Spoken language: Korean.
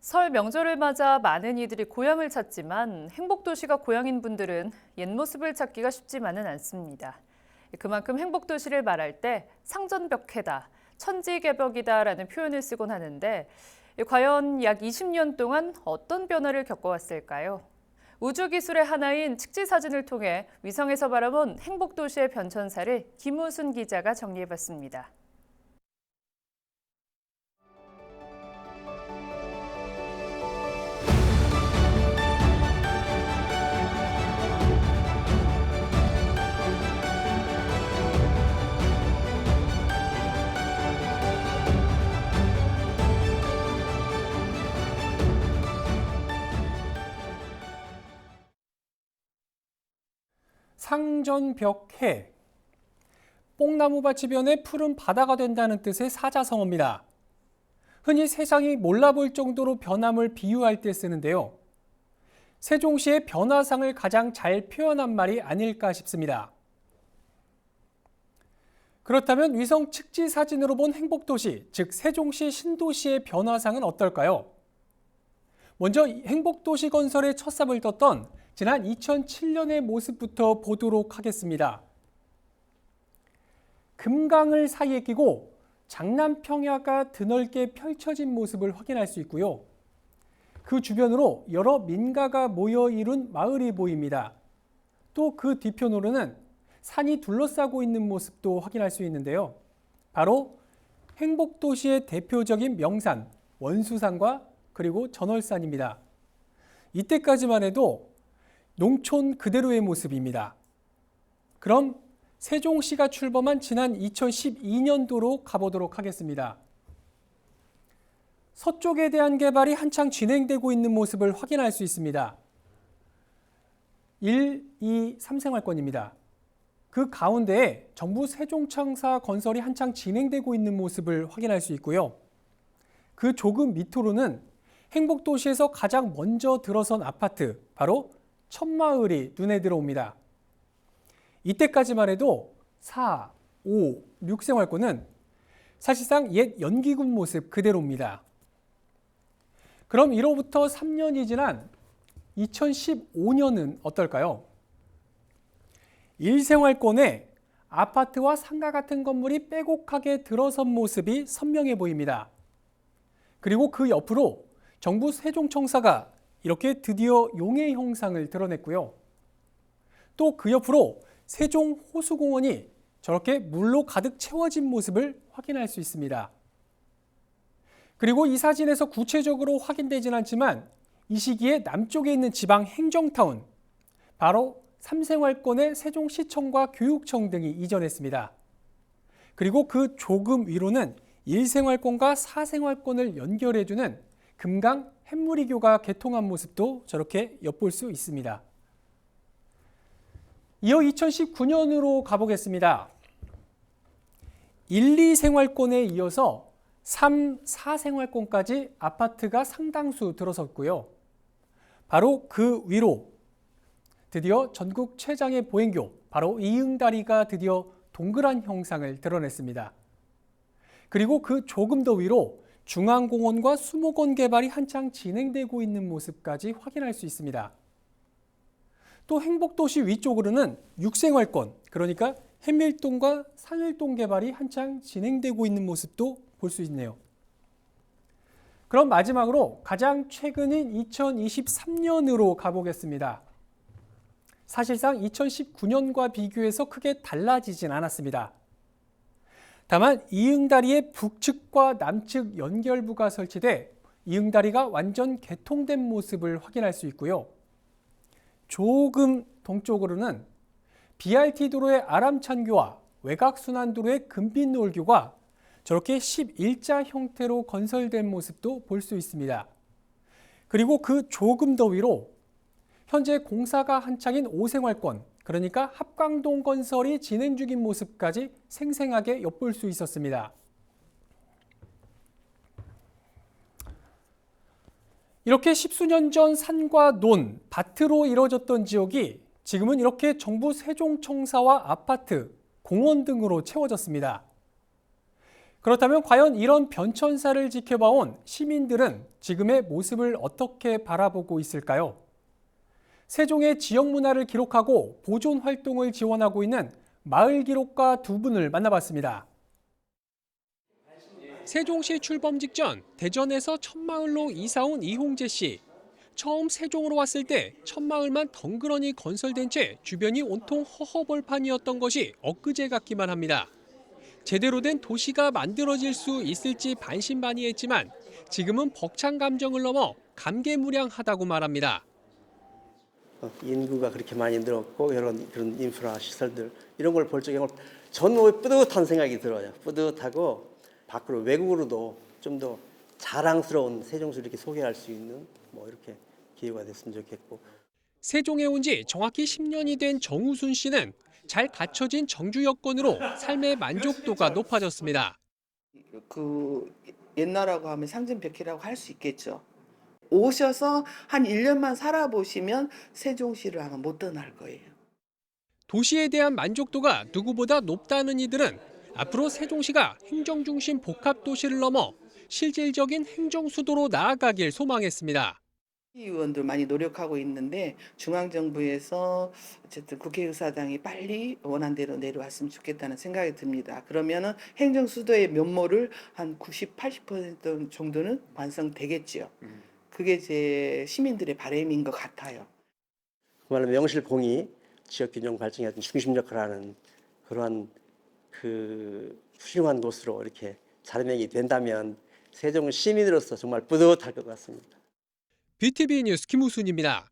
설 명절을 맞아 많은 이들이 고향을 찾지만 행복도시가 고향인 분들은 옛 모습을 찾기가 쉽지만은 않습니다. 그만큼 행복도시를 말할 때 상전벽해다, 천지개벽이다라는 표현을 쓰곤 하는데 과연 약 20년 동안 어떤 변화를 겪어왔을까요? 우주기술의 하나인 측지사진을 통해 위성에서 바라본 행복도시의 변천사를 김우순 기자가 정리해봤습니다. 상전벽해, 뽕나무밭 주변에 푸른 바다가 된다는 뜻의 사자성어입니다. 흔히 세상이 몰라볼 정도로 변함을 비유할 때 쓰는데요. 세종시의 변화상을 가장 잘 표현한 말이 아닐까 싶습니다. 그렇다면 위성 측지 사진으로 본 행복도시, 즉 세종시 신도시의 변화상은 어떨까요? 먼저 행복도시 건설의 첫삽을 떴던 지난 2007년의 모습부터 보도록 하겠습니다. 금강을 사이에 끼고 장남평야가 드넓게 펼쳐진 모습을 확인할 수 있고요. 그 주변으로 여러 민가가 모여 이룬 마을이 보입니다. 또 그 뒤편으로는 산이 둘러싸고 있는 모습도 확인할 수 있는데요. 바로 행복도시의 대표적인 명산, 원수산과 그리고 전월산입니다. 이때까지만 해도 농촌 그대로의 모습입니다. 그럼 세종시가 출범한 지난 2012년도로 가보도록 하겠습니다. 서쪽에 대한 개발이 한창 진행되고 있는 모습을 확인할 수 있습니다. 1, 2, 3생활권입니다. 그 가운데에 정부 세종청사 건설이 한창 진행되고 있는 모습을 확인할 수 있고요. 그 조금 밑으로는 행복도시에서 가장 먼저 들어선 아파트, 바로 천마을이 눈에 들어옵니다. 이때까지만 해도 4, 5, 6생활권은 사실상 옛 연기군 모습 그대로입니다. 그럼 이로부터 3년이 지난 2015년은 어떨까요? 1생활권에 아파트와 상가 같은 건물이 빼곡하게 들어선 모습이 선명해 보입니다. 그리고 그 옆으로 정부 세종청사가 이렇게 드디어 용의 형상을 드러냈고요. 또 그 옆으로 세종호수공원이 저렇게 물로 가득 채워진 모습을 확인할 수 있습니다. 그리고 이 사진에서 구체적으로 확인되진 않지만 이 시기에 남쪽에 있는 지방 행정타운, 바로 3생활권의 세종시청과 교육청 등이 이전했습니다. 그리고 그 조금 위로는 1생활권과 4생활권을 연결해주는 금강 햇무리교가 개통한 모습도 저렇게 엿볼 수 있습니다. 이어 2019년으로 가보겠습니다. 1, 2생활권에 이어서 3, 4생활권까지 아파트가 상당수 들어섰고요. 바로 그 위로 드디어 전국 최장의 보행교, 바로 이응다리가 드디어 동그란 형상을 드러냈습니다. 그리고 그 조금 더 위로 중앙공원과 수목원 개발이 한창 진행되고 있는 모습까지 확인할 수 있습니다. 또 행복도시 위쪽으로는 6생활권, 그러니까 해밀동과 상일동 개발이 한창 진행되고 있는 모습도 볼 수 있네요. 그럼 마지막으로 가장 최근인 2023년으로 가보겠습니다. 사실상 2019년과 비교해서 크게 달라지진 않았습니다. 다만 이응다리의 북측과 남측 연결부가 설치돼 이응다리가 완전 개통된 모습을 확인할 수 있고요. 조금 동쪽으로는 BRT 도로의 아람찬교와 외곽순환도로의 금빛노을교가 저렇게 11자 형태로 건설된 모습도 볼 수 있습니다. 그리고 그 조금 더 위로 현재 공사가 한창인 5생활권, 그러니까 합광동 건설이 진행 중인 모습까지 생생하게 엿볼 수 있었습니다. 이렇게 십수년 전 산과 논, 밭으로 이뤄졌던 지역이 지금은 이렇게 정부 세종청사와 아파트, 공원 등으로 채워졌습니다. 그렇다면 과연 이런 변천사를 지켜봐온 시민들은 지금의 모습을 어떻게 바라보고 있을까요? 세종의 지역 문화를 기록하고 보존 활동을 지원하고 있는 마을 기록가 두 분을 만나봤습니다. 세종시 출범 직전 대전에서 첫마을로 이사 온 이홍재 씨. 처음 세종으로 왔을 때 첫마을만 덩그러니 건설된 채 주변이 온통 허허벌판이었던 것이 엊그제 같기만 합니다. 제대로 된 도시가 만들어질 수 있을지 반신반의했지만 지금은 벅찬 감정을 넘어 감개무량하다고 말합니다. 인구가 그렇게 많이 늘었고 그런 인프라 시설들 이런 걸 볼 적에 전 몸에 뿌듯한 생각이 들어요. 뿌듯하고 밖으로 외국으로도 좀 더 자랑스러운 세종시를 이렇게 소개할 수 있는 뭐 이렇게 기회가 됐으면 좋겠고. 세종에 온 지 정확히 10년이 된 정우순 씨는 잘 갖춰진 정주 여건으로 삶의 만족도가 높아졌습니다. 그 옛날하고 하면 상징백희라고 할 수 있겠죠. 오셔서 한 1년만 살아보시면 세종시를 아마 못 떠날 거예요. 도시에 대한 만족도가 누구보다 높다는 이들은 앞으로 세종시가 행정중심 복합도시를 넘어 실질적인 행정수도로 나아가길 소망했습니다. 의원들 많이 노력하고 있는데 중앙정부에서 어쨌든 국회의사당이 빨리 원안대로 내려왔으면 좋겠다는 생각이 듭니다. 그러면은 행정수도의 면모를 한 90, 80% 정도는 완성되겠지요. 그게 제 시민들의 바람인 것 같아요. 그말로 명실공히 지역균형 발전에 어떤 중심 역할을 하는 그러한 그 훌륭한 곳으로 이렇게 자리매김이 된다면 세종 시민으로서 정말 뿌듯할 것 같습니다. BTV 뉴스 김우순입니다.